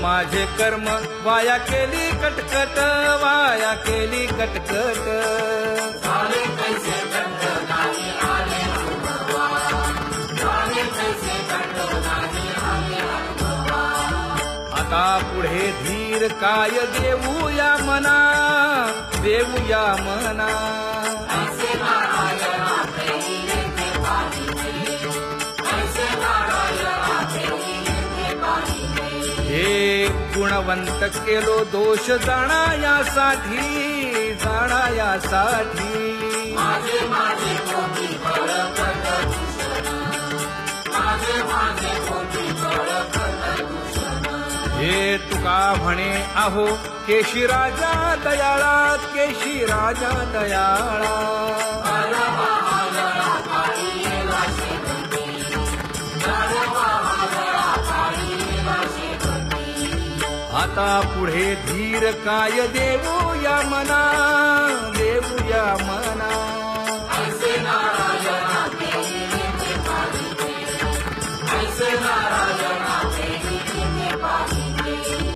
माझे कर्म वाया केली कटकट, वाया केली कटकट. आता पुढे धीर काय देऊया मना, देऊया मना. हे गुणवंत केलो दोष जाणायासाठी, जाणायासाठी. हे तुका म्हणे आहो केशी राजा दयाळा, केशी राजा दयाळा. आता पुढे धीर काय देऊया मना, देऊया मना. ऐसे नारायण